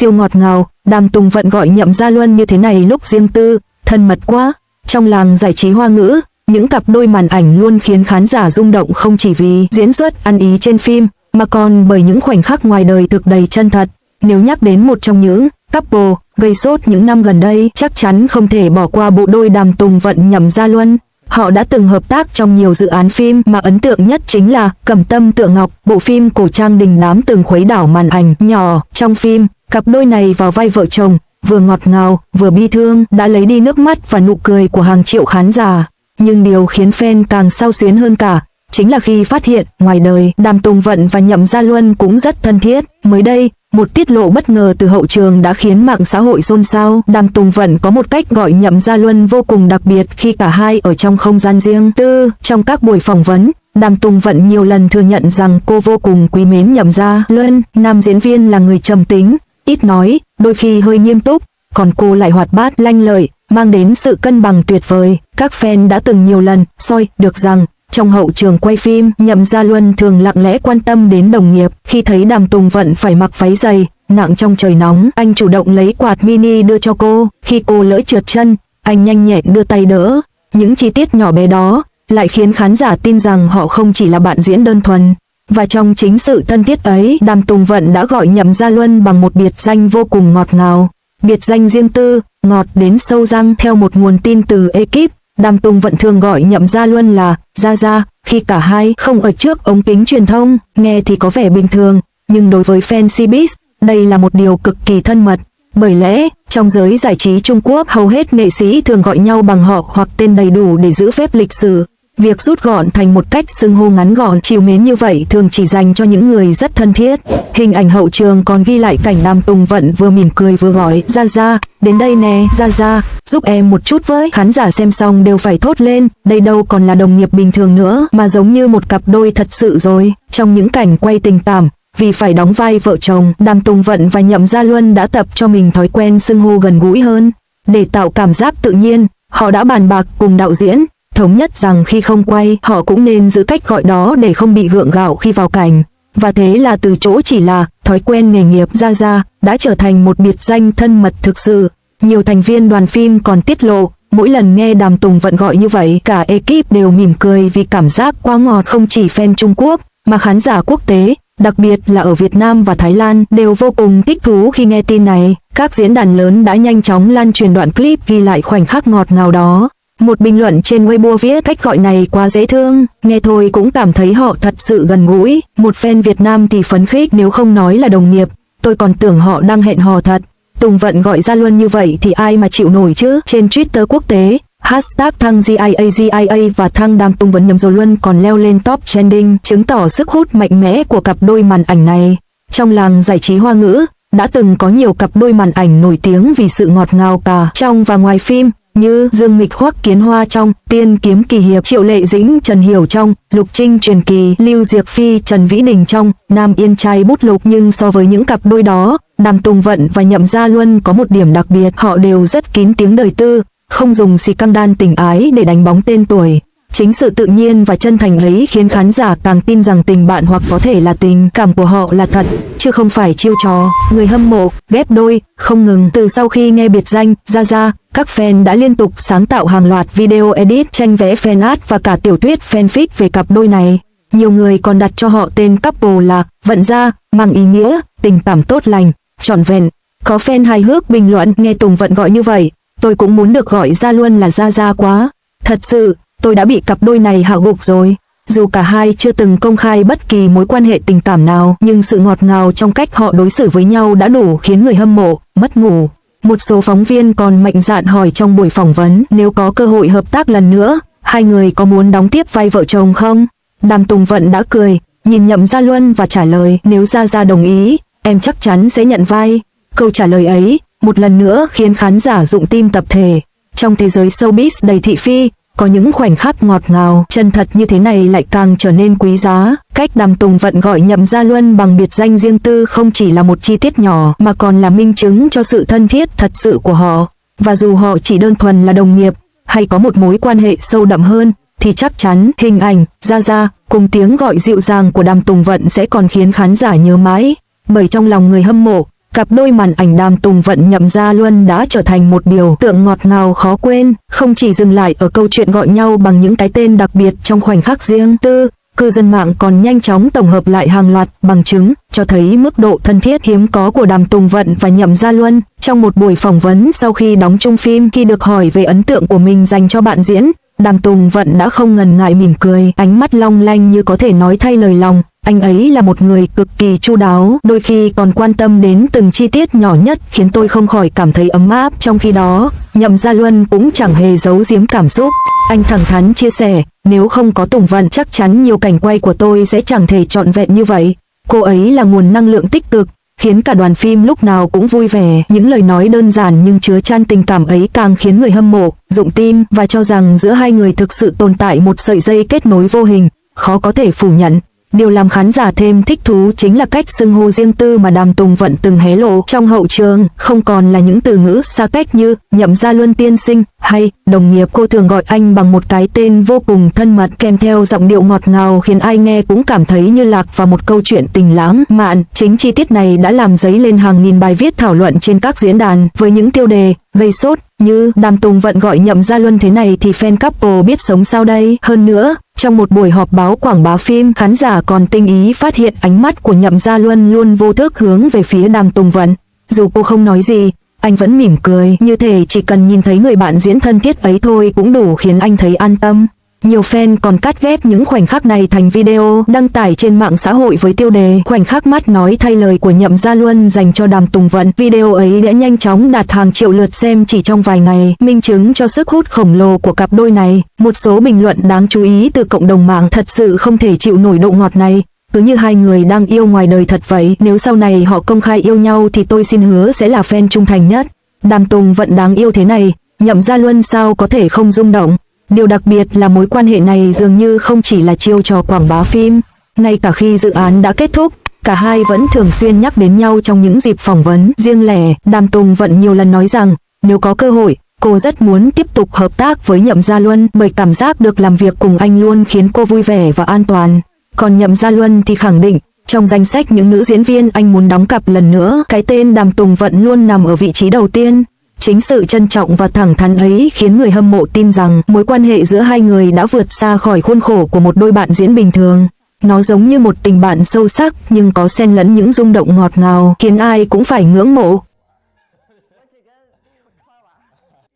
siêu ngọt ngào. Đàm Tùng Vận gọi Nhậm Gia Luân như thế này lúc riêng tư, thân mật quá. Trong làng giải trí Hoa ngữ, những cặp đôi màn ảnh luôn khiến khán giả rung động không chỉ vì diễn xuất ăn ý trên phim, mà còn bởi những khoảnh khắc ngoài đời thực đầy chân thật. Nếu nhắc đến một trong những couple gây sốt những năm gần đây, chắc chắn không thể bỏ qua bộ đôi Đàm Tùng Vận Nhậm Gia Luân. Họ đã từng hợp tác trong nhiều dự án phim, mà ấn tượng nhất chính là Cẩm Tâm Tựa Ngọc, bộ phim cổ trang đình đám từng khuấy đảo màn ảnh nhỏ. Trong phim, cặp đôi này vào vai vợ chồng, vừa ngọt ngào, vừa bi thương, đã lấy đi nước mắt và nụ cười của hàng triệu khán giả. Nhưng điều khiến fan càng xao xuyến hơn cả, chính là khi phát hiện, ngoài đời, Đàm Tùng Vận và Nhậm Gia Luân cũng rất thân thiết. Mới đây, một tiết lộ bất ngờ từ hậu trường đã khiến mạng xã hội xôn xao. Đàm Tùng Vận có một cách gọi Nhậm Gia Luân vô cùng đặc biệt khi cả hai ở trong không gian riêng tư. Trong các buổi phỏng vấn, Đàm Tùng Vận nhiều lần thừa nhận rằng cô vô cùng quý mến Nhậm Gia Luân. Nam diễn viên là người trầm tính, ít nói, đôi khi hơi nghiêm túc, còn cô lại hoạt bát, lanh lợi, mang đến sự cân bằng tuyệt vời. Các fan đã từng nhiều lần soi được rằng trong hậu trường quay phim, Nhậm Gia Luân thường lặng lẽ quan tâm đến đồng nghiệp. Khi thấy Đàm Tùng Vận phải mặc váy dày nặng trong trời nóng, anh chủ động lấy quạt mini đưa cho cô. Khi cô lỡ trượt chân, anh nhanh nhẹn đưa tay đỡ. Những chi tiết nhỏ bé đó lại khiến khán giả tin rằng họ không chỉ là bạn diễn đơn thuần. Và trong chính sự thân thiết ấy, Đàm Tùng Vận đã gọi Nhậm Gia Luân bằng một biệt danh vô cùng ngọt ngào. Biệt danh riêng tư, ngọt đến sâu răng. Theo một nguồn tin từ ekip, Đàm Tùng Vận thường gọi Nhậm Gia Luân là Gia Gia khi cả hai không ở trước ống kính truyền thông. Nghe thì có vẻ bình thường, nhưng đối với fan showbiz, đây là một điều cực kỳ thân mật. Bởi lẽ, trong giới giải trí Trung Quốc, hầu hết nghệ sĩ thường gọi nhau bằng họ hoặc tên đầy đủ để giữ phép lịch sự. Việc rút gọn thành một cách xưng hô ngắn gọn, trìu mến như vậy thường chỉ dành cho những người rất thân thiết. Hình ảnh hậu trường còn ghi lại cảnh Đàm Tùng Vận vừa mỉm cười vừa gọi Gia Gia, đến đây nè, Gia Gia, giúp em một chút với. Khán giả xem xong đều phải thốt lên, đây đâu còn là đồng nghiệp bình thường nữa, mà giống như một cặp đôi thật sự rồi. Trong những cảnh quay tình cảm, vì phải đóng vai vợ chồng, Đàm Tùng Vận và Nhậm Gia Luân đã tập cho mình thói quen xưng hô gần gũi hơn. Để tạo cảm giác tự nhiên, họ đã bàn bạc cùng đạo diễn, thống nhất rằng khi không quay, họ cũng nên giữ cách gọi đó để không bị gượng gạo khi vào cảnh. Và thế là từ chỗ chỉ là thói quen nghề nghiệp, Gia Gia đã trở thành một biệt danh thân mật thực sự. Nhiều thành viên đoàn phim còn tiết lộ, mỗi lần nghe Đàm Tùng Vận gọi như vậy, cả ekip đều mỉm cười vì cảm giác quá ngọt. Không chỉ fan Trung Quốc, mà khán giả quốc tế, đặc biệt là ở Việt Nam và Thái Lan, đều vô cùng thích thú khi nghe tin này. Các diễn đàn lớn đã nhanh chóng lan truyền đoạn clip ghi lại khoảnh khắc ngọt ngào đó. Một bình luận trên Weibo viết cách gọi này quá dễ thương, nghe thôi cũng cảm thấy họ thật sự gần gũi. Một fan Việt Nam thì phấn khích, nếu không nói là đồng nghiệp, tôi còn tưởng họ đang hẹn hò thật. Tùng Vận gọi Gia Luân như vậy thì ai mà chịu nổi chứ. Trên Twitter quốc tế, hashtag thăng GIA và thăng Đàm Tùng Vận Nhậm Gia Luân còn leo lên top trending, chứng tỏ sức hút mạnh mẽ của cặp đôi màn ảnh này. Trong làng giải trí Hoa ngữ, đã từng có nhiều cặp đôi màn ảnh nổi tiếng vì sự ngọt ngào cả trong và ngoài phim, như Dương Mịch Hoắc Kiến Hoa trong Tiên Kiếm Kỳ Hiệp, Triệu Lệ Dĩnh Trần Hiểu trong Lục Trinh Truyền Kỳ, Lưu Diệc Phi Trần Vĩ Đình trong Nam Yên Trai Bút Lục. Nhưng so với những cặp đôi đó, Đàm Tùng Vận và Nhậm Gia Luân có một điểm đặc biệt, họ đều rất kín tiếng đời tư, không dùng xì căng đan tình ái để đánh bóng tên tuổi. Chính sự tự nhiên và chân thành ấy khiến khán giả càng tin rằng tình bạn hoặc có thể là tình cảm của họ là thật, chứ không phải chiêu trò. Người hâm mộ ghép đôi không ngừng. Từ sau khi nghe biệt danh Gia Gia, các fan đã liên tục sáng tạo hàng loạt video edit, tranh vẽ fan art và cả tiểu thuyết fanfic về cặp đôi này. Nhiều người còn đặt cho họ tên couple là Vận Gia, mang ý nghĩa tình cảm tốt lành, trọn vẹn. Có fan hài hước bình luận, nghe Tùng Vận gọi như vậy, tôi cũng muốn được gọi Gia Luân là Gia Gia quá. Thật sự, tôi đã bị cặp đôi này hạ gục rồi. Dù cả hai chưa từng công khai bất kỳ mối quan hệ tình cảm nào, nhưng sự ngọt ngào trong cách họ đối xử với nhau đã đủ khiến người hâm mộ mất ngủ. Một số phóng viên còn mạnh dạn hỏi trong buổi phỏng vấn, nếu có cơ hội hợp tác lần nữa, hai người có muốn đóng tiếp vai vợ chồng không? Đàm Tùng Vận đã cười, nhìn Nhậm Gia Luân và trả lời, nếu Gia Gia đồng ý, em chắc chắn sẽ nhận vai. Câu trả lời ấy, một lần nữa khiến khán giả rụng tim tập thể. Trong thế giới showbiz đầy thị phi, có những khoảnh khắc ngọt ngào, chân thật như thế này lại càng trở nên quý giá. Cách Đàm Tùng Vận gọi Nhậm Gia Luân bằng biệt danh riêng tư không chỉ là một chi tiết nhỏ, mà còn là minh chứng cho sự thân thiết thật sự của họ. Và dù họ chỉ đơn thuần là đồng nghiệp, hay có một mối quan hệ sâu đậm hơn, thì chắc chắn hình ảnh Gia Gia cùng tiếng gọi dịu dàng của Đàm Tùng Vận sẽ còn khiến khán giả nhớ mãi. Bởi trong lòng người hâm mộ, Cặp đôi màn ảnh Đàm Tùng Vận Nhậm Gia Luân đã trở thành một biểu tượng ngọt ngào khó quên, không chỉ dừng lại ở câu chuyện gọi nhau bằng những cái tên đặc biệt trong khoảnh khắc riêng tư. Cư dân mạng còn nhanh chóng tổng hợp lại hàng loạt bằng chứng, cho thấy mức độ thân thiết hiếm có của Đàm Tùng Vận và Nhậm Gia Luân. Trong một buổi phỏng vấn sau khi đóng chung phim, khi được hỏi về ấn tượng của mình dành cho bạn diễn, Đàm Tùng Vận đã không ngần ngại mỉm cười, ánh mắt long lanh như có thể nói thay lời lòng. Anh ấy là một người cực kỳ chu đáo, đôi khi còn quan tâm đến từng chi tiết nhỏ nhất, khiến tôi không khỏi cảm thấy ấm áp. Trong khi đó, Nhậm Gia Luân cũng chẳng hề giấu giếm cảm xúc. Anh thẳng thắn chia sẻ, nếu không có Tùng Vận chắc chắn nhiều cảnh quay của tôi sẽ chẳng thể trọn vẹn như vậy. Cô ấy là nguồn năng lượng tích cực, khiến cả đoàn phim lúc nào cũng vui vẻ. Những lời nói đơn giản nhưng chứa chan tình cảm ấy càng khiến người hâm mộ rụng tim và cho rằng giữa hai người thực sự tồn tại một sợi dây kết nối vô hình, khó có thể phủ nhận. Điều làm khán giả thêm thích thú chính là cách xưng hô riêng tư mà Đàm Tùng Vận từng hé lộ trong hậu trường, không còn là những từ ngữ xa cách như Nhậm Gia Luân tiên sinh hay đồng nghiệp. Cô thường gọi anh bằng một cái tên vô cùng thân mật, kèm theo giọng điệu ngọt ngào khiến ai nghe cũng cảm thấy như lạc vào một câu chuyện tình lãng mạn. Chính chi tiết này đã làm dấy lên hàng nghìn bài viết thảo luận trên các diễn đàn với những tiêu đề gây sốt như Đàm Tùng Vận gọi Nhậm Gia Luân thế này thì fan couple biết sống sao đây. Hơn nữa, trong một buổi họp báo quảng bá phim, khán giả còn tinh ý phát hiện ánh mắt của Nhậm Gia Luân luôn vô thức hướng về phía Đàm Tùng Vận. Dù cô không nói gì, anh vẫn mỉm cười, như thể chỉ cần nhìn thấy người bạn diễn thân thiết ấy thôi cũng đủ khiến anh thấy an tâm. Nhiều fan còn cắt ghép những khoảnh khắc này thành video đăng tải trên mạng xã hội với tiêu đề khoảnh khắc mắt nói thay lời của Nhậm Gia Luân dành cho Đàm Tùng Vận. Video ấy đã nhanh chóng đạt hàng triệu lượt xem chỉ trong vài ngày, minh chứng cho sức hút khổng lồ của cặp đôi này. Một số bình luận đáng chú ý từ cộng đồng mạng thật sự không thể chịu nổi độ ngọt này. Cứ như hai người đang yêu ngoài đời thật vậy, nếu sau này họ công khai yêu nhau thì tôi xin hứa sẽ là fan trung thành nhất. Đàm Tùng Vận đáng yêu thế này, Nhậm Gia Luân sao có thể không rung động. Điều đặc biệt là mối quan hệ này dường như không chỉ là chiêu trò quảng bá phim. Ngay cả khi dự án đã kết thúc, cả hai vẫn thường xuyên nhắc đến nhau trong những dịp phỏng vấn riêng lẻ. Đàm Tùng Vận nhiều lần nói rằng, nếu có cơ hội, cô rất muốn tiếp tục hợp tác với Nhậm Gia Luân bởi cảm giác được làm việc cùng anh luôn khiến cô vui vẻ và an toàn. Còn Nhậm Gia Luân thì khẳng định, trong danh sách những nữ diễn viên anh muốn đóng cặp lần nữa, cái tên Đàm Tùng Vận luôn nằm ở vị trí đầu tiên. Chính sự trân trọng và thẳng thắn ấy khiến người hâm mộ tin rằng mối quan hệ giữa hai người đã vượt xa khỏi khuôn khổ của một đôi bạn diễn bình thường. Nó giống như một tình bạn sâu sắc nhưng có xen lẫn những rung động ngọt ngào, khiến ai cũng phải ngưỡng mộ.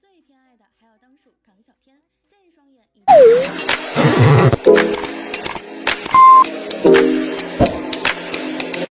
最偏爱的还要当属唐小天，这一双眼已经